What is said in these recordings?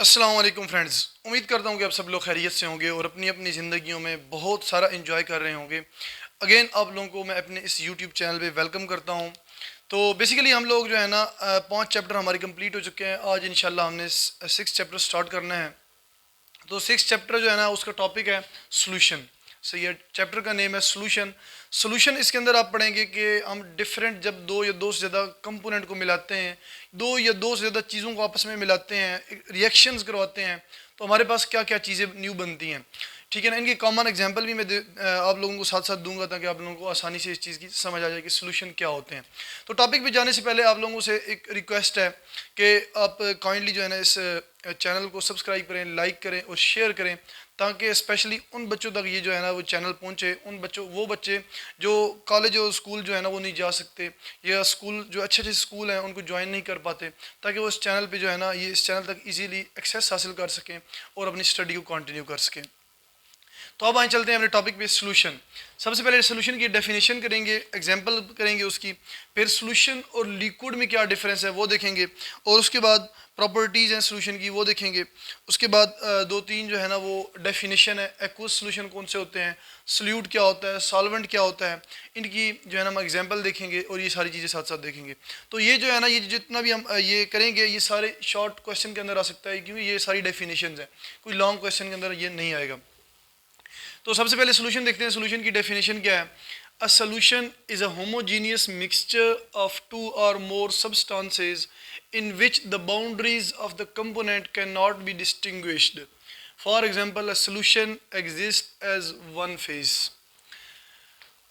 अस्सलाम वालेकुम फ्रेंड्स, उम्मीद करता हूँ कि आप सब लोग खैरियत से होंगे और अपनी अपनी ज़िंदगियों में बहुत सारा एंजॉय कर रहे होंगे। अगेन आप लोगों को मैं अपने इस यूट्यूब चैनल पे वेलकम करता हूँ। तो बेसिकली हम लोग जो है ना 5 चैप्टर हमारे कंप्लीट हो चुके हैं। आज इंशाल्लाह हमने 6 चैप्टर स्टार्ट करना है। तो 6 चैप्टर जो है ना उसका टॉपिक है सोल्यूशन। सही है, चैप्टर का नेम है सोल्यूशन। सोल्यूशन इसके अंदर आप पढ़ेंगे कि हम डिफरेंट जब दो या दो से ज़्यादा कंपोनेंट को मिलाते हैं, दो या दो से ज़्यादा चीज़ों को आपस में मिलाते हैं, रिएक्शंस करवाते हैं, तो हमारे पास क्या क्या चीज़ें न्यू बनती हैं। ठीक है ना, इनकी कॉमन एग्जांपल भी मैं आप लोगों को साथ साथ दूंगा ताकि आप लोगों को आसानी से इस चीज़ की समझ आ जाए कि सोल्यूशन क्या होते हैं। तो टॉपिक पे जाने से पहले आप लोगों से एक रिक्वेस्ट है कि आप काइंडली जो है ना इस चैनल को सब्सक्राइब करें, लाइक करें और शेयर करें, ताकि स्पेशली उन बच्चों तक ये जो है ना वो चैनल पहुंचे, वो बच्चे जो कॉलेज और स्कूल जो है ना वो नहीं जा सकते, या स्कूल जो अच्छे अच्छे स्कूल हैं उनको ज्वाइन नहीं कर पाते, ताकि वो इस चैनल पे जो है ना ये इस चैनल तक इजीली एक्सेस हासिल कर सकें और अपनी स्टडी को कंटिन्यू कर सकें। तो अब आए चलते हैं अपने टॉपिक पे सोल्यूशन। सबसे पहले सोल्यूशन की डेफिनेशन करेंगे, एग्जांपल करेंगे उसकी, फिर सोल्यूशन और लिक्विड में क्या डिफरेंस है वो देखेंगे, और उसके बाद प्रॉपर्टीज़ हैं सोल्यूशन की वो देखेंगे। उसके बाद दो तीन जो है ना वो डेफिनेशन है, एक्वस सोल्यूशन कौन से होते हैं, सोल्यूट क्या होता है, सॉल्वेंट क्या होता है, इनकी जो है ना हम एग्जांपल देखेंगे और ये सारी चीज़ें साथ साथ देखेंगे। तो ये जो है ना ये जितना भी हम ये करेंगे ये सारे शॉर्ट क्वेश्चन के अंदर आ सकता है, क्योंकि ये सारी डेफिनेशन है, कोई लॉन्ग क्वेश्चन के अंदर ये नहीं आएगा। तो सबसे पहले सोल्यूशन देखते हैं। सोल्यूशन की डेफिनेशन क्या है? A solution is a homogeneous mixture of two और more substances in which the boundaries of the component cannot be distinguished. For example, a solution exists as one phase.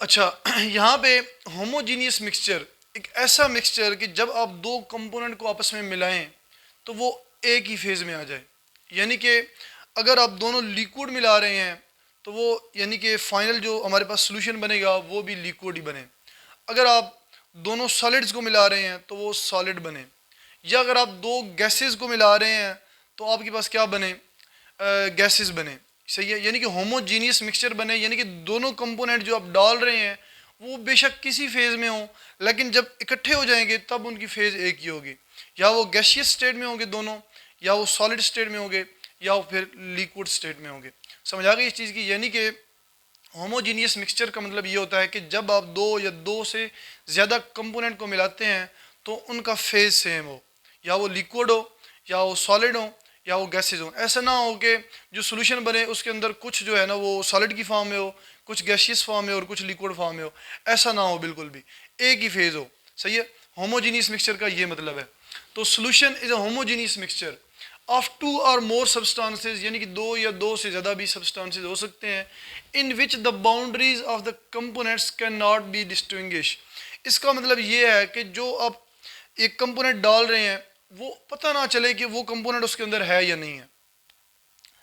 अच्छा, यहाँ पे homogeneous mixture एक ऐसा mixture कि जब आप दो कंपोनेंट को आपस में मिलाएं तो वो एक ही फेज में आ जाए। यानी कि अगर आप दोनों लिक्विड मिला रहे हैं तो वो यानी कि फाइनल जो हमारे पास सोल्यूशन बनेगा वो भी लिक्विड ही बने। अगर आप दोनों सॉलिड्स को मिला रहे हैं तो वो सॉलिड बने, या अगर आप दो गैसेस को मिला रहे हैं तो आपके पास क्या बने? गैसेस बने। सही है, यानी कि होमोजीनियस मिक्सचर बने, यानी कि दोनों कंपोनेंट जो आप डाल रहे हैं वो बेशक किसी फेज में हो, लेकिन जब इकट्ठे हो जाएंगे तब उनकी फेज एक ही होगी। या वो गैसियस स्टेट में होंगे दोनों, या वो सॉलिड स्टेट में होंगे, या वो फिर लिक्विड स्टेट में होंगे। समझ आ गई इस चीज़ की? यानी कि होमोजीनियस मिक्सचर का मतलब ये होता है कि जब आप दो या दो से ज़्यादा कंपोनेंट को मिलाते हैं तो उनका फेज सेम हो, या वो लिक्विड हो, या वो सॉलिड हो, या वो गैसेज हो। ऐसा ना हो कि जो सोल्यूशन बने उसके अंदर कुछ जो है ना वो सॉलिड की फॉर्म में हो, कुछ गैसियस फॉर्म में और कुछ लिक्विड फॉर्म में हो। ऐसा ना हो, बिल्कुल भी एक ही फेज हो। सही है, होमोजीनियस मिक्सचर का ये मतलब है। तो solution is a homogeneous mixture of two और मोर सब्सटेंसेस, यानी कि दो या दो से ज़्यादा भी सब्सटेंसेस हो सकते हैं, in which the boundaries of the components can not be distinguish. इसका मतलब ये है कि जो आप एक कंपोनेंट डाल रहे हैं वो पता ना चले कि वो कंपोनेंट उसके अंदर है या नहीं है।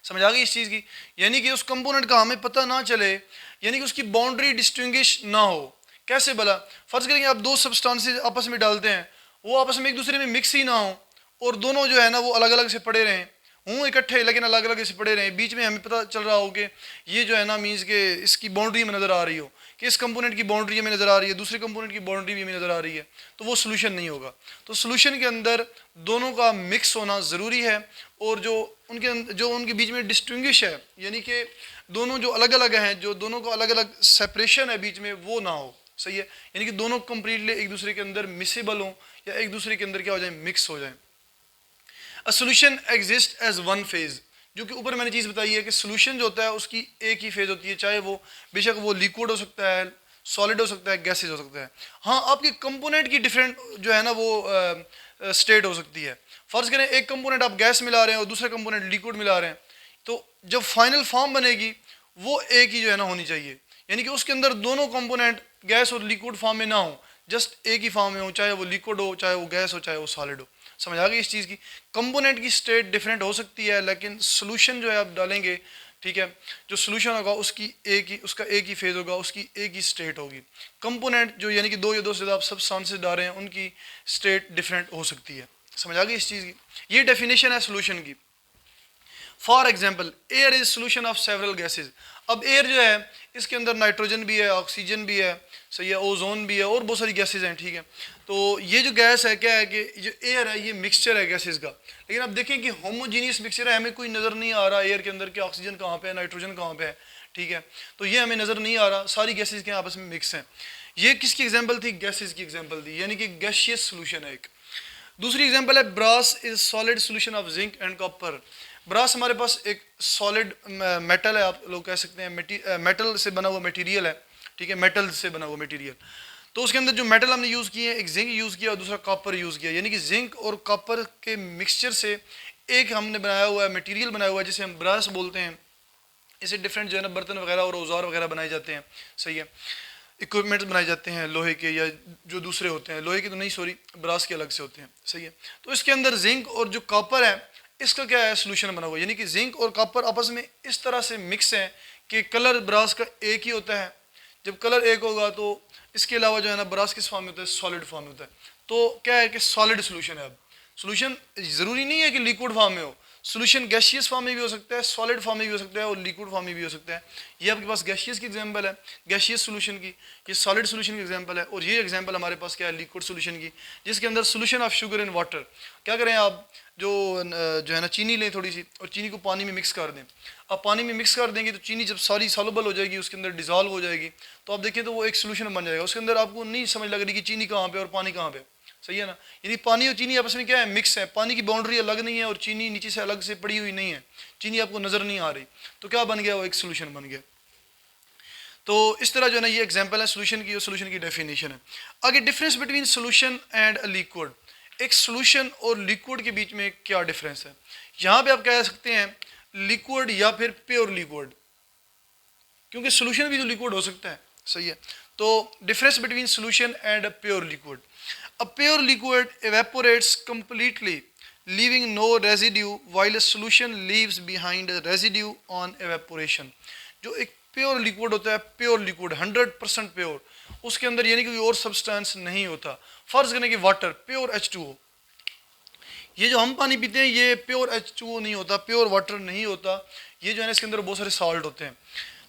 समझ आ गई इस चीज़ की? यानी कि उस कंपोनेंट का हमें पता ना चले, यानी कि उसकी बाउंड्री डिस्टिंग्विश ना हो। कैसे भला? फर्ज करेंगे आप दो सब्सटेंसेस आपस में डालते हैं, वो आपस में एक दूसरे में मिक्स ही ना हो, और दोनों जो है ना वो अलग अलग से पड़े रहें, हूँ इकट्ठे लेकिन अलग अलग से पड़े रहें। बीच में हमें पता चल रहा हो कि ये जो है ना मीन्स के इसकी बाउंड्री में नज़र आ रही हो कि इस कंपोनेंट की बाउंड्री में नज़र आ रही है, दूसरे कंपोनेंट की बाउंड्री भी में नज़र आ रही है, तो वो सोल्यूशन नहीं होगा। तो सोल्यूशन के अंदर दोनों का मिक्स होना ज़रूरी है, और जो उनके बीच में डिस्टिंग्विश है, यानी कि दोनों जो अलग अलग हैं, जो दोनों को अलग अलग सेपरेशन है बीच में, वो ना हो। सही है, यानी कि दोनों कंप्लीटली एक दूसरे के अंदर मिसेबल हों, या एक दूसरे के अंदर क्या हो जाए, मिक्स हो जाए। A solution exist as one phase, जो कि ऊपर मैंने चीज़ बताई है कि सोल्यूशन जो होता है उसकी एक ही फेज होती है, चाहे वो बेशक वो लिक्विड हो सकता है, सॉलिड हो सकता है, गैसेज हो सकता है। हाँ, आपके कंपोनेंट की डिफरेंट जो है ना वो स्टेट हो सकती है। फर्ज करें एक कंपोनेंट आप गैस मिला रहे हैं और दूसरा कंपोनेंट लिक्विड मिला रहे हैं, तो जब फाइनल फॉर्म बनेगी वो एक ही जो है ना होनी चाहिए, यानी कि उसके अंदर दोनों कंपोनेंट गैस और लिक्विड फॉर्म में ना हो, जस्ट एक ही फॉर्म में हो, चाहे वो लिक्विड हो, चाहे वो गैस हो, चाहे वो सॉलिड हो। समझ आ गई इस चीज़ की? कंपोनेंट की स्टेट डिफरेंट हो सकती है, लेकिन सोल्यूशन जो है आप डालेंगे, ठीक है, जो सोल्यूशन होगा उसका एक ही फेज होगा, उसकी एक ही स्टेट होगी। कंपोनेंट जो यानी कि दो या दो से ज़्यादा आप सब्सटेंसेस डाल रहे हैं उनकी स्टेट डिफरेंट हो सकती है। समझ आ गई इस चीज़ की? ये डेफिनेशन है सोल्यूशन की। For example, air is solution of several gases. अब एयर जो है इसके अंदर नाइट्रोजन भी है, ऑक्सीजन भी है, सही है, ओजोन भी है और बहुत सारी गैसेज हैं, ठीक है। तो ये जो गैस है क्या है कि जो एयर है ये मिक्सचर है गैसेज का, लेकिन अब देखें कि होमोजीनियस मिक्सचर है, हमें कोई नज़र नहीं आ रहा एयर के अंदर कि ऑक्सीजन कहाँ पे है, नाइट्रोजन कहाँ पे है, ठीक है। तो ये हमें नज़र नहीं आ रहा, सारी गैसेज के आपस में मिक्स हैं। ये किसकी एग्जाम्पल थी? गैसेज की एग्जाम्पल थी, यानी कि गैशियस सोल्यूशन है एक। दूसरी एग्जाम्पल है brass is solid solution of zinc and copper. Brass हमारे पास एक सॉलिड मेटल है, आप लोग कह सकते हैं मेटल से बना हुआ मटेरियल है, ठीक है, मेटल से बना हुआ मटेरियल। तो उसके अंदर जो मेटल हमने यूज़ किए हैं, एक जिंक यूज़ किया और दूसरा कॉपर यूज़ किया, यानी कि जिंक और कॉपर के मिक्सचर से एक हमने बनाया हुआ है मटेरियल बनाया हुआ है जिसे हम ब्रास बोलते हैं। इसे डिफरेंट जो है ना बर्तन वगैरह और औजार वगैरह बनाए जाते हैं, सही है, इक्विपमेंट्स बनाए जाते हैं लोहे के या जो दूसरे होते हैं, लोहे के तो नहीं सॉरी, ब्रास के अलग से होते हैं, सही है। तो इसके अंदर जिंक और जो कॉपर है इसका क्या है, सोल्यूशन बना हुआ है, यानी कि जिंक और कॉपर आपस में इस तरह से मिक्स है कि कलर ब्रास का एक ही होता है। जब कलर एक होगा तो इसके अलावा जो है ना ब्रास किस फॉर्म में होता है, सॉलिड फॉर्म में होता है। तो क्या है कि सॉलिड सोल्यूशन है। अब सोल्यूशन ज़रूरी नहीं है कि लिक्विड फॉर्म में हो, सोल्यूशन गैशियस फॉर्म में भी हो सकता है, सॉलिड फॉर्म में भी हो सकता है और लिक्विड फॉर्म में भी हो सकता है। ये आपके पास गैशियस की एग्जांपल है, गैशियस सोल्यूशन की, ये सॉलिड सोल्यूशन की एग्जांपल है, और ये एग्जांपल हमारे पास क्या है, लिक्विड सोल्यूशन की, जिसके अंदर solution of sugar in water. क्या करें आप, जो है ना चीनी लें थोड़ी सी और चीनी को पानी में मिक्स कर दें। अब पानी में मिक्स कर देंगे तो चीनी जब सारी सॉल्युबल हो जाएगी, उसके अंदर डिजॉल्व हो जाएगी, तो आप देखें तो वो एक सोल्यूशन बन जाएगा। उसके अंदर आपको नहीं समझ लग रही कि चीनी कहाँ पे और पानी कहाँ पे, सही है ना। यानी पानी और चीनी आपस में क्या है, मिक्स है, पानी की बाउंड्री अलग नहीं है और चीनी नीचे से अलग से पड़ी हुई नहीं है, चीनी आपको नज़र नहीं आ रही, तो क्या बन गया, वो एक सोल्यूशन बन गया। तो इस तरह जो है ना ये एग्जांपल है सोल्यूशन की और सोल्यूशन की डेफिनेशन है। आगे difference between solution and a liquid, एक सोल्यूशन और लिक्विड के बीच में क्या डिफरेंस है। यहाँ पे आप कह सकते हैं लिक्विड या फिर प्योर लिक्विड, क्योंकि सोल्यूशन भी तो लिक्विड हो सकता है, सही है। तो difference between solution and pure liquid, a pure liquid evaporates completely leaving no residue while a solution leaves behind a residue on evaporation। जो एक प्योर लिक्विड होता है, प्योर लिक्विड 100% प्योर, उसके अंदर यानी कि कोई और सब्सटेंस नहीं होता। फर्ज करें कि वाटर प्योर H2O, ये जो हम पानी पीते हैं ये प्योर H2O नहीं होता, प्योर वाटर नहीं होता, ये जो है ना इसके अंदर बहुत सारे सॉल्ट होते हैं।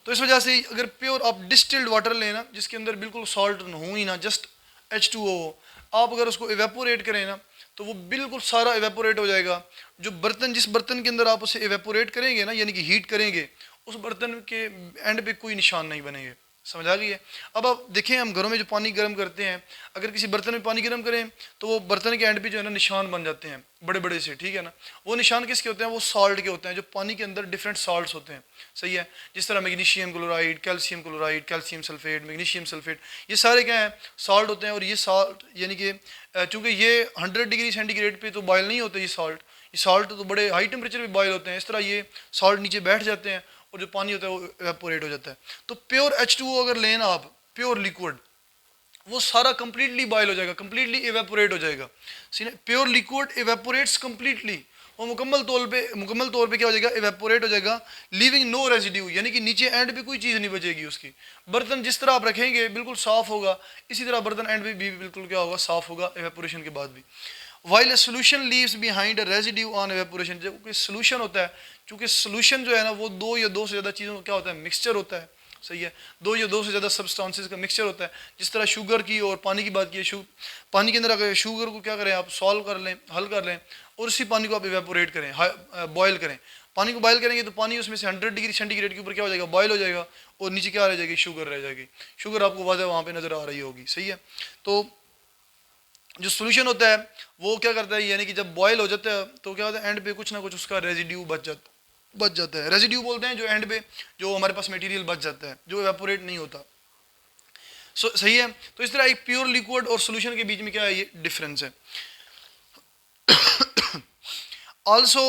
तो इस वजह से अगर प्योर आप डिस्टिल्ड वाटर लेना जिसके अंदर बिल्कुल सॉल्ट हो ही ना, जस्ट H2O हो, आप अगर उसको इवेपोरेट करें ना तो वो बिल्कुल सारा इवेपोरेट हो जाएगा। जो बर्तन, जिस बर्तन के अंदर आप उसे इवेपोरेट करेंगे ना, यानी कि हीट करेंगे, उस बर्तन के एंड पे कोई निशान नहीं बनेंगे, समझ आ गई है। अब आप देखें हम घरों में जो पानी गर्म करते हैं, अगर किसी बर्तन में पानी गर्म करें तो वो बर्तन के एंड पे जो है ना निशान बन जाते हैं बड़े बड़े से, ठीक है ना। वो निशान किसके होते हैं, वो सॉल्ट के होते हैं, जो पानी के अंदर डिफरेंट सॉल्ट्स होते हैं, सही है। जिस तरह magnesium chloride, calcium sulphate, magnesium sulphate, ये सारे क्या हैं, सॉल्ट होते हैं। और ये सॉल्ट यानी कि चूँकि ये 100 डिग्री सेंटीग्रेड पे तो बॉयल नहीं होते, ये सॉल्ट तो बड़े हाई टेम्परेचर पे बॉयल होते हैं। इस तरह ये सॉल्ट नीचे बैठ जाते हैं और जो पानी होता है वो इवेपोरेट हो जाता है। तो प्योर H2O अगर लेना आप, प्योर लिक्विड, वो सारा कंप्लीटली बॉयल हो जाएगा, कंप्लीटली इवेपोरेट हो जाएगा। प्योर लिक्विड इवेपोरेट्स कंप्लीटली, वो मुकम्मल तौर पे क्या हो जाएगा, इवेपोरेट हो जाएगा, लीविंग नो रेजिड्यू, यानी कि नीचे एंड पे कोई चीज़ नहीं बचेगी उसकी। बर्तन जिस तरह आप रखेंगे बिल्कुल साफ होगा, इसी तरह बर्तन एंड पे भी बिल्कुल क्या होगा, साफ होगा इवेपोरेशन के बाद भी। While a solution leaves behind a residue on evaporation, जब कोई सोल्यूशन होता है, चूँकि सोल्यूशन जो है ना वो दो या दो से ज़्यादा चीज़ों का क्या होता है, मिक्सचर होता है, सही है, दो या दो से ज़्यादा सब्सटेंसेस का मिक्सचर होता है। जिस तरह शुगर की और पानी की बात की, पानी के अंदर अगर शुगर को क्या करें आप, सॉल्व कर लें, हल कर लें, और उसी पानी को आप इवेपोरेट करें, बॉयल करें। पानी को बॉयल करेंगे तो पानी उसमें से 100 डिग्री सेंटीग्रेड के ऊपर क्या हो जाएगा, बॉयल हो जाएगा, और नीचे क्या रह जाएगी, शुगर रह जाएगी। शुगर आपको वाज़ह वहाँ पे नज़र आ रही होगी, सही है। तो जो सोल्यूशन होता है वो क्या करता है, यानी कि जब बॉयल हो जाता है तो क्या होता है, एंड पे कुछ ना कुछ उसका रेजिड्यू बच जाता है। रेजिड्यू बोलते हैं जो एंड पे जो हमारे पास मटेरियल बच जाता है, जो इवेपोरेट नहीं होता। सही है। तो इस तरह एक प्योर लिक्विड और सोल्यूशन के बीच में क्या है, ये डिफरेंस है। Also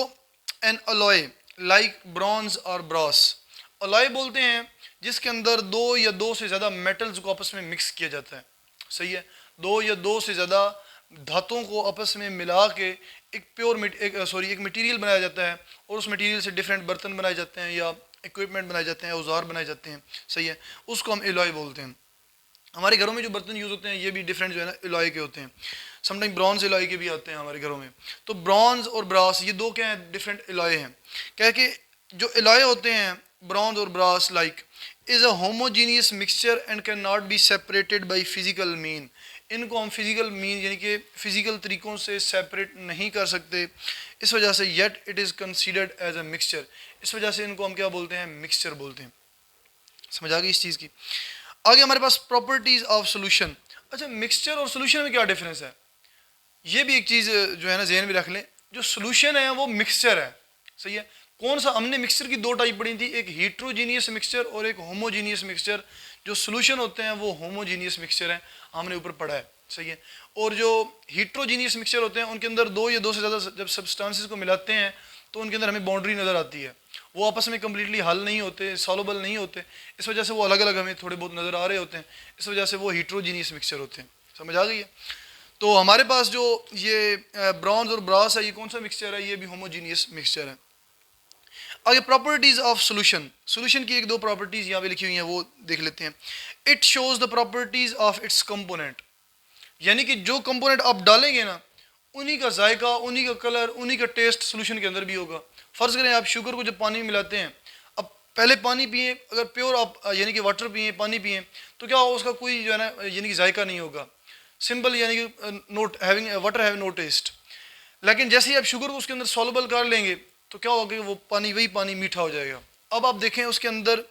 an alloy like bronze और ब्रॉस, अलॉय बोलते हैं जिसके अंदर दो या दो से ज़्यादा मेटल्स को आपस में मिक्स किया जाता है, सही है। दो या दो से ज़्यादा धातुओं को आपस में मिला के एक मटेरियल बनाया जाता है, और उस मटेरियल से डिफरेंट बर्तन बनाए जाते हैं या इक्विपमेंट बनाए जाते हैं, औजार बनाए जाते हैं, सही है। उसको हम एलॉय बोलते हैं। हमारे घरों में जो बर्तन यूज़ होते हैं ये भी डिफरेंट जो है ना एलॉय के होते हैं, समटाइम ब्रॉन्ज एलॉय के भी आते हैं हमारे घरों में। तो ब्रॉन्ज और ब्रास ये दो क्या हैं, डिफरेंट एलॉय हैं। क्या है कि जो एलॉय होते हैं ब्रॉन्ज और brass like, is a homogeneous mixture and can not be separated by physical mean. इनको हम फिजिकल मीन यानी कि फिजिकल तरीक़ों से सेपरेट नहीं कर सकते, इस वजह से yet it is considered as a mixture. इस वजह से इनको हम क्या बोलते हैं, मिक्सचर बोलते हैं। समझ आ गई इस चीज़ की। आगे हमारे पास प्रॉपर्टीज़ ऑफ सोल्यूशन। अच्छा, मिक्सचर और सोल्यूशन में क्या डिफरेंस है, ये भी एक चीज़ जो है ना जहन में रख लें। जो सोल्यूशन है वो मिक्सचर है, सही है। कौन सा, हमने मिक्सचर की दो टाइप पढ़ी थी, एक हीट्रोजीनियस मिक्सचर और एक होमोजीनियस मिक्सचर। जो सोल्यूशन होते हैं वो होमोजीनियस मिक्सचर है, हमने ऊपर पढ़ा है, सही है। और जो हीट्रोजीनियस मिक्सचर होते हैं उनके अंदर दो या दो से ज़्यादा जब सब्सटेंसेस को मिलाते हैं तो उनके अंदर हमें बाउंड्री नज़र आती है, वो आपस में कम्प्लीटली हल नहीं होते, सॉल्युबल नहीं होते, इस वजह से वो अलग अलग हमें थोड़े बहुत नज़र आ रहे होते हैं, इस वजह से वो हीट्रोजीनियस मिक्सचर होते हैं। समझ आ गई है। तो हमारे पास जो ये ब्रॉन्ज और ब्रास है, ये कौन सा मिक्सचर है, ये भी होमोजीनियस मिक्सचर है। आगे प्रॉपर्टीज ऑफ सोल्यूशन। सोल्यूशन की एक दो प्रॉपर्टीज यहाँ पे लिखी हुई हैं, वो देख लेते हैं। It shows the properties of its component, यानी कि जो कंपोनेंट आप डालेंगे ना, उन्हीं का जायका, उन्हीं का कलर, उन्हीं का टेस्ट सोल्यूशन के अंदर भी होगा। फ़र्ज़ करें आप शुगर को जब पानी में मिलाते हैं, अब पहले पानी पिए, अगर प्योर आप यानी कि वाटर पिए, पानी पिए, तो क्या होगा, उसका कोई जो है ना यानी कि जायका नहीं होगा, सिंपल, यानी कि not having water have no taste. लेकिन जैसे ही आप शुगर को उसके अंदर सॉल्युबल कर लेंगे तो क्या होगा कि वो पानी, वही पानी मीठा हो जाएगा। अब आप देखें उसके अंदर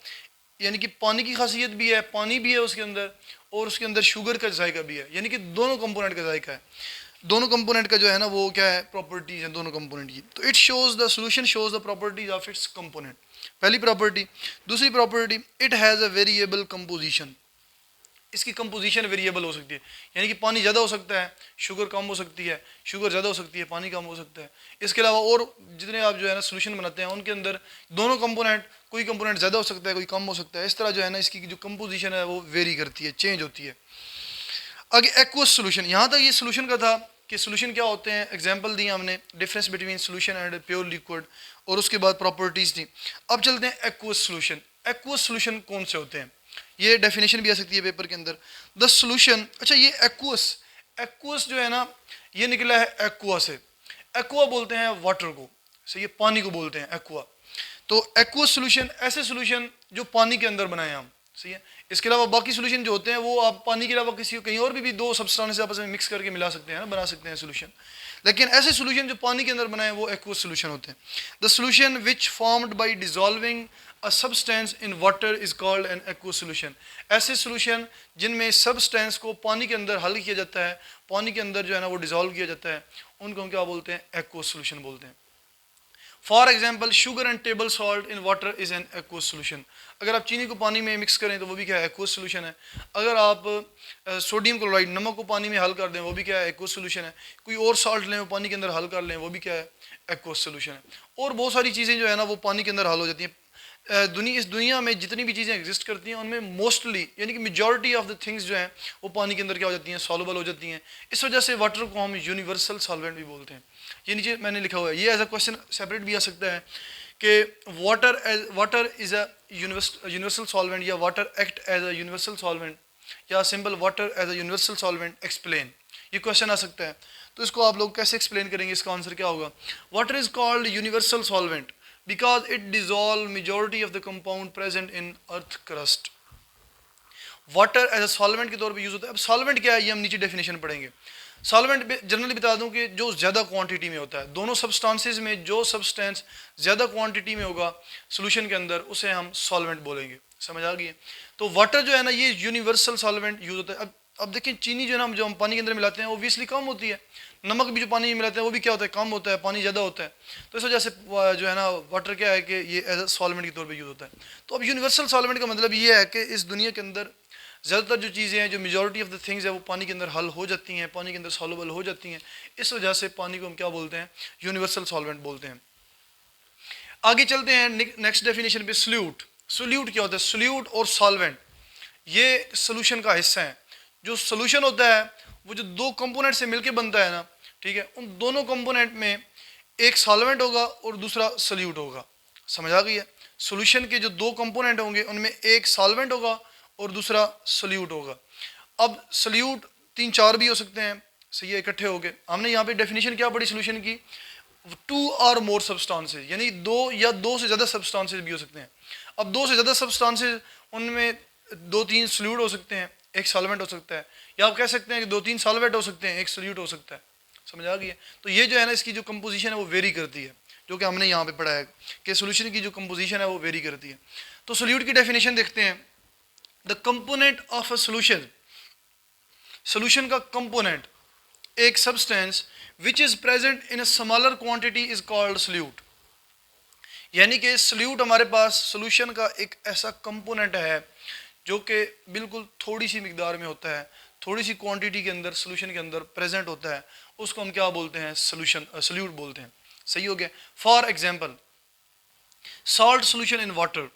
यानी कि पानी की खासियत भी है, पानी भी है उसके अंदर, और उसके अंदर शुगर का जायका भी है, यानी कि दोनों कंपोनेंट का जायका है। दोनों कंपोनेंट का जो है ना वो क्या है, प्रॉपर्टीज है दोनों कंपोनेंट की। तो it shows the solution shows the properties of its component, पहली प्रॉपर्टी। दूसरी property, it has a variable composition, इसकी कंपोजिशन वेरिएबल हो सकती है, यानी कि पानी ज़्यादा हो सकता है, शुगर कम हो सकती है, शुगर ज़्यादा हो सकती है, पानी कम हो सकता है। इसके अलावा और जितने आप जो है ना सोल्यूशन बनाते हैं उनके अंदर दोनों कंपोनेंट, कोई कंपोनेंट ज़्यादा हो सकता है, कोई कम हो सकता है। इस तरह जो है ना इसकी जो कंपोजिशन है वो वेरी करती है, चेंज होती है। आगे एक्वस सोल्यूशन, यहाँ तक ये सोल्यूशन का था कि सोल्यूशन क्या होते हैं, एग्जाम्पल दी हमने, difference between solution and pure liquid, और उसके बाद प्रॉपर्टीज दी। अब चलते हैं एक्वस सोल्यूशन। एक्वस सोल्यूशन कौन से होते हैं, ये डेफिनेशन भी आ सकती है पेपर के अंदर। द सोल्यूशन, अच्छा ये एक्वस, एक्वस जो है ना ये निकला है एक्वा से। एक्वा बोलते हैं वाटर को, सही है, पानी को बोलते हैं एक्वा। तो एक्वस सोल्यूशन ऐसे सोल्यूशन जो पानी के अंदर बनाए हम, सही है। इसके अलावा बाकी सोल्यूशन जो होते हैं वो आप पानी के अलावा किसी कहीं और भी दो सब्सटेंस आपस में मिक्स करके मिला सकते हैं ना, बना सकते हैं सोल्यूशन। लेकिन ऐसे सोल्यूशन जो पानी के अंदर बनाए वो एक्वस सोल्यूशन होते हैं। The solution which formed by dissolving a substance in water is called an aqueous solution. ऐसे सोल्यूशन जिनमें सब्सटेंस को पानी के अंदर हल किया जाता है, पानी के अंदर जो है ना वो डिसॉल्व किया जाता है, उनको हम क्या बोलते हैं, एक्वस सोल्यूशन बोलते हैं। For example sugar and table salt in water is an aqueous solution. अगर आप चीनी को पानी में मिक्स करें तो वो भी क्या है, एक्वस सोल्यूशन है। अगर आप सोडियम क्लोराइड, नमक को पानी में हल कर दें, वो भी क्या है, एक्वस सोल्यूशन है। कोई और सॉल्ट लें, वो पानी के अंदर हल कर लें, वो भी क्या है, एक्वस सोल्यूशन है। और बहुत सारी चीज़ें जो है ना वो पानी के अंदर हल हो जाती हैं। इस दुनिया में जितनी भी चीज़ें एग्जिस्ट करती हैं उनमें मोस्टली यानी कि मेजॉरिटी ऑफ द थिंग्स जो हैं वो पानी के अंदर क्या हो जाती हैं, सॉल्युबल हो जाती हैं। इस वजह से वाटर को हम यूनिवर्सल सॉल्वेंट भी बोलते हैं। ये नीचे मैंने लिखा हुआ है, ये एज अ क्वेश्चन सेपरेट भी आ सकता है कि water is a universal solvent, या water act as a universal solvent, या simple water as a universal solvent explain, ये क्वेश्चन आ सकता है। तो इसको आप लोग कैसे एक्सप्लेन करेंगे, इसका आंसर क्या होगा। Water is called universal solvent because it dissolve majority of the compound present in earth crust। Water as a solvent के तौर पे यूज होता है। अब सॉल्वेंट क्या है ये हम नीचे डेफिनेशन पढ़ेंगे। सॉल्वेंट जनरली बता दूं कि जो ज़्यादा क्वांटिटी में होता है, दोनों सब्सटेंसेस में जो सब्सटेंस ज़्यादा क्वांटिटी में होगा सोल्यूशन के अंदर, उसे हम सॉल्वेंट बोलेंगे। समझ आ गई है। तो वाटर जो है ना ये यूनिवर्सल सॉल्वेंट यूज होता है। अब देखिए चीनी जो है ना जो हम पानी के अंदर मिलाते हैं ओबियसली कम होती है, नमक भी जो पानी में मिलाते हैं वो भी क्या होता है, कम होता है, पानी ज़्यादा होता है। तो इस वजह से जो है ना वाटर क्या है कि ये एज अ सॉल्वेंट के तौर पे यूज़ होता है। तो अब यूनिवर्सल सॉल्वेंट का मतलब ये है कि इस दुनिया के अंदर ज़्यादातर जो चीज़ें हैं, जो मेजॉरिटी ऑफ द थिंग्स है वो पानी के अंदर हल हो जाती हैं, पानी के अंदर सॉल्युबल हो जाती हैं। इस वजह से पानी को हम क्या बोलते हैं, यूनिवर्सल सॉल्वेंट बोलते हैं। आगे चलते हैं नेक्स्ट डेफिनेशन पे, सोल्यूट। सोल्यूट क्या होता है, सोल्यूट और सॉल्वेंट ये सोल्यूशन का हिस्सा है। जो सोल्यूशन होता है वो जो दो कंपोनेंट से मिलके बनता है ना, ठीक है, उन दोनों कंपोनेंट में एक सॉल्वेंट होगा और दूसरा सोल्यूट होगा। समझ आ गई है। सोल्यूशन के जो दो कंपोनेंट होंगे उनमें एक सॉल्वेंट होगा और दूसरा सोल्यूट होगा। अब सोल्यूट तीन चार भी हो सकते हैं, सही है, इकट्ठे हो गए। हमने यहाँ पे डेफिनेशन क्या पढ़ी सोल्यूशन की, टू और मोर सब्सटेंसेस, यानी दो या दो से ज़्यादा सब्सटेंसेस भी हो सकते हैं। अब दो से ज़्यादा सब्सटेंसेस उनमें 2-3 सॉल्यूट हो सकते हैं, एक सॉल्वेंट हो सकता है, या आप कह सकते हैं कि 2-3 सॉल्वेंट हो सकते हैं, एक सॉल्यूट हो सकता है। समझ आ गई है? तो ये जो है ना, इसकी जो कंपोजिशन है वो वेरी करती है, जो कि हमने यहाँ पे पढ़ा है कि सोल्यूशन की जो कंपोजिशन है वो वेरी करती है। तो सॉल्यूट की डेफिनेशन देखते हैं। The component of a solution, solution का कंपोनेंट एक substance which is present in a smaller quantity is called solute. यानी कि सोल्यूट हमारे पास सोल्यूशन का एक ऐसा कंपोनेंट है जो कि बिल्कुल थोड़ी सी मिकदार में होता है, थोड़ी सी क्वांटिटी के अंदर सोल्यूशन के अंदर प्रेजेंट होता है, उसको हम क्या बोलते हैं? सोल्यूशन, सोल्यूट बोलते हैं। सही हो गया? For example salt solution in water.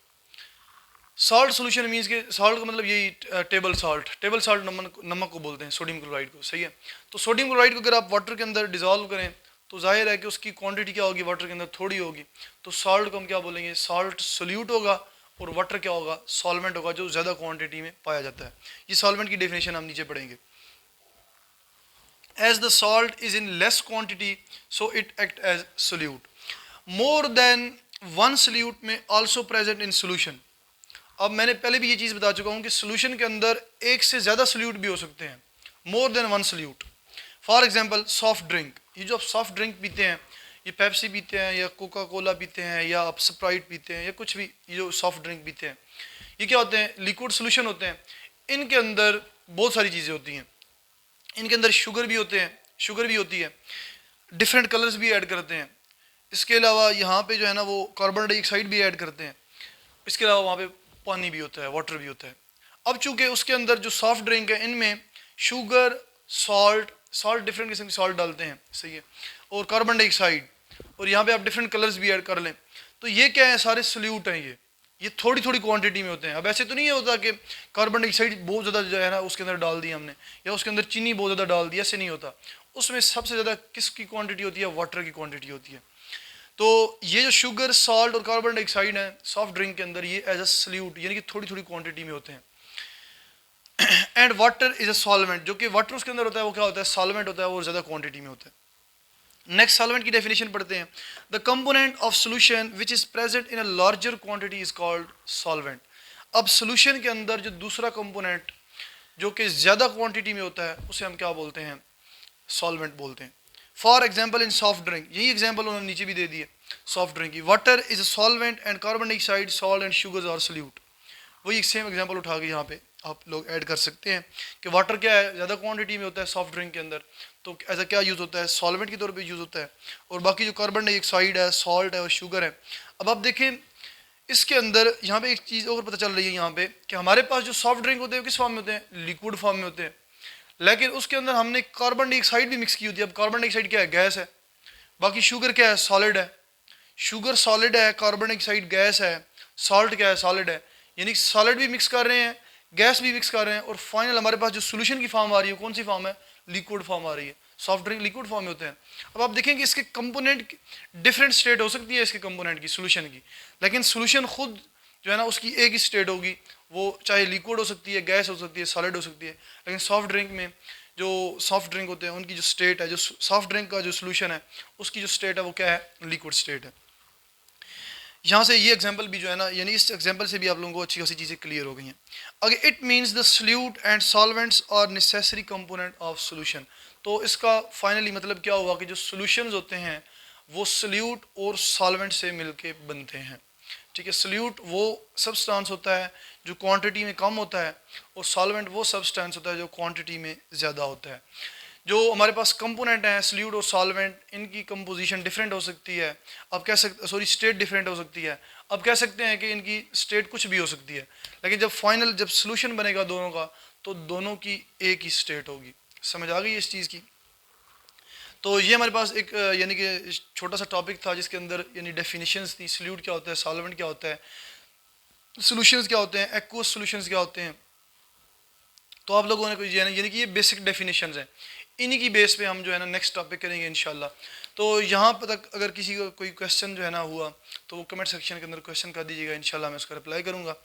Salt solution means के सॉल्ट का मतलब यही टेबल सॉल्ट, टेबल सॉल्ट नमक को बोलते हैं, सोडियम क्लोराइड को। सही है? तो सोडियम क्लोराइड को अगर आप वाटर के अंदर डिजोल्व करें तो जाहिर है कि उसकी क्वांटिटी क्या होगी? वाटर के अंदर थोड़ी होगी। तो सॉल्ट को हम क्या बोलेंगे? सॉल्ट सोल्यूट होगा, और वाटर क्या होगा? सॉल्वेंट होगा, जो ज़्यादा क्वांटिटी में पाया जाता है। ये सॉल्वेंट की डेफिनेशन हम नीचे पढ़ेंगे। As the salt is in less quantity so it act as solute. More than one solute may also present in solution. अब मैंने पहले भी ये चीज़ बता चुका हूँ कि सोल्यूशन के अंदर एक से ज़्यादा सोल्यूट भी हो सकते हैं, मोर than one solute. For example soft drink, ये जो आप सॉफ्ट ड्रिंक पीते हैं, ये पेप्सी पीते हैं या कोका कोला पीते हैं या आप स्प्राइट पीते हैं या कुछ भी, ये जो सॉफ्ट ड्रिंक पीते हैं, ये क्या होते हैं? लिक्विड सोल्यूशन होते हैं। इनके अंदर बहुत सारी चीज़ें होती हैं। इनके अंदर शुगर भी होते हैं, शुगर भी होती है, डिफरेंट कलर्स भी ऐड करते हैं। इसके अलावा यहाँ पे जो है ना वो कार्बन डाइऑक्साइड भी ऐड करते हैं। इसके अलावा वहाँ पे पानी भी होता है, वाटर भी होता है। अब चूंकि उसके अंदर जो सॉफ्ट ड्रिंक है इनमें शुगर, सॉल्ट डिफरेंट किस्म की सॉल्ट डालते हैं, सही है, और कार्बन डाइऑक्साइड, और यहाँ पे आप डिफरेंट कलर्स भी ऐड कर लें, तो ये क्या है? सारे सोल्यूट हैं। ये थोड़ी थोड़ी क्वांटिटी में होते हैं। अब ऐसे तो नहीं होता कि कार्बन डाइऑक्साइड बहुत ज़्यादा जो है ना उसके अंदर डाल दिया हमने, या उसके अंदर चीनी बहुत ज़्यादा डाल दी, ऐसे नहीं होता। उसमें सबसे ज़्यादा किसकी क्वांटिटी होती है? वाटर की क्वांटिटी होती है। तो ये जो शुगर, सॉल्ट और कार्बन डाइऑक्साइड है सॉफ्ट ड्रिंक के अंदर, ये एज अ सोल्यूट यानी कि थोड़ी थोड़ी क्वांटिटी में होते हैं। And water is a solvent, जो कि वाटर उसके अंदर होता है वो क्या होता है? सॉल्वेंट होता है, वो ज़्यादा क्वांटिटी में होता है। नेक्स्ट सॉल्वेंट की डेफिनेशन पढ़ते हैं। The component of solution which is present in a larger quantity is called solvent. अब सोल्यूशन के अंदर जो दूसरा कंपोनेंट जो कि ज़्यादा क्वांटिटी में होता है उसे हम क्या बोलते हैं? सॉल्वेंट बोलते हैं। For example in soft drink, यही एग्जाम्पल उन्होंने नीचे भी दे दिए सॉफ्ट ड्रिंक की। Water is a solvent and carbon dioxide, salt and sugars are solute. वही एक सेम एग्जाम्पल उठा के यहाँ पे आप लोग ऐड कर सकते हैं कि वाटर क्या है? ज़्यादा क्वांटिटी में होता है सॉफ्ट ड्रिंक के अंदर, तो ऐसा क्या यूज़ होता है? सॉल्वेंट के तौर पे यूज़ होता है। और बाकी जो कार्बन डाइऑक्साइड है, सॉल्ट है और शुगर है। अब आप देखें इसके अंदर यहाँ पे एक चीज़ और पता चल रही है यहाँ पे कि हमारे पास जो सॉफ्ट ड्रिंक होते हैं किस फॉर्म में होते हैं? लिक्विड फॉर्म में होते हैं। लेकिन उसके अंदर हमने कार्बन डाइऑक्साइड भी मिक्स की होती है। अब कार्बन डाइऑक्साइड क्या है? गैस है। बाकी शुगर क्या है? सॉलिड है। शुगर सॉलिड है, कार्बन डाइऑक्साइड गैस है, सॉल्ट क्या है? सॉलिड है। यानी सॉलिड भी मिक्स कर रहे हैं, गैस भी मिक्स कर रहे हैं, और फाइनल हमारे पास जो सोल्यूशन की फॉर्म आ रही है कौन सी फॉर्म है? लिक्विड फॉर्म आ रही है। सॉफ्ट ड्रिंक लिक्विड फॉर्म में होते हैं। अब आप देखेंगे इसके कंपोनेंट डिफरेंट स्टेट हो सकती है इसके कंपोनेंट की, सोल्यूशन की, लेकिन सोल्यूशन खुद जो है ना उसकी एक ही स्टेट होगी। वो चाहे लिक्विड हो सकती है, गैस हो सकती है, सॉलिड हो सकती है। लेकिन सॉफ्ट ड्रिंक में जो सॉफ्ट ड्रिंक होते हैं उनकी जो स्टेट है, जो सॉफ्ट ड्रिंक का जो सोल्यूशन है उसकी जो स्टेट है वो क्या है? लिक्विड स्टेट है। यहाँ से ये एग्जांपल भी जो है ना, यानी इस एग्जांपल से भी आप लोगों को अच्छी खासी चीज़ें क्लियर हो गई हैं। अगर it means the solute and solvents are necessary component of solution, तो इसका फाइनली मतलब क्या हुआ कि जो सोल्यूशंस होते हैं वो सोल्यूट और सॉल्वेंट से मिलके बनते हैं। ठीक है? सोल्यूट वो सब्सटेंस होता है जो क्वांटिटी में कम होता है, और सॉल्वेंट वो सब्सटेंस होता है जो क्वांटिटी में ज़्यादा होता है। जो हमारे पास कंपोनेंट हैं सोल्यूट और सॉल्वेंट, इनकी कंपोजिशन डिफरेंट हो सकती है। अब कह सकते स्टेट डिफरेंट हो सकती है। अब कह सकते हैं कि इनकी स्टेट कुछ भी हो सकती है, लेकिन जब सोल्यूशन बनेगा दोनों का तो दोनों की एक ही स्टेट होगी। समझ आ गई इस चीज़ की? तो ये हमारे पास एक यानी कि छोटा सा टॉपिक था जिसके अंदर यानी डेफिनेशंस थी। सोल्यूट क्या होता है, सॉल्वेंट क्या होता है, सोल्यूशंस क्या होते हैं, एक्वस सोल्यूशंस क्या होते हैं। तो आप लोगों ने कोई यानी कि ये बेसिक डेफिनेशंस हैं। इन्हीं की बेस पे हम जो है ना नेक्स्ट टॉपिक करेंगे इंशाल्लाह। तो यहाँ पर तक अगर किसी को कोई क्वेश्चन जो है ना हुआ तो वो कमेंट सेक्शन के अंदर क्वेश्चन कर दीजिएगा, इंशाल्लाह मैं उसका रिप्लाई करूँगा।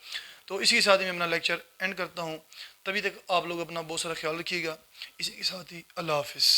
तो इसी के साथ ही मैं अपना लेक्चर एंड करता हूँ। तभी तक आप लोग अपना बहुत सारा ख्याल रखिएगा। इसी के साथ ही अल्लाह हाफिज़।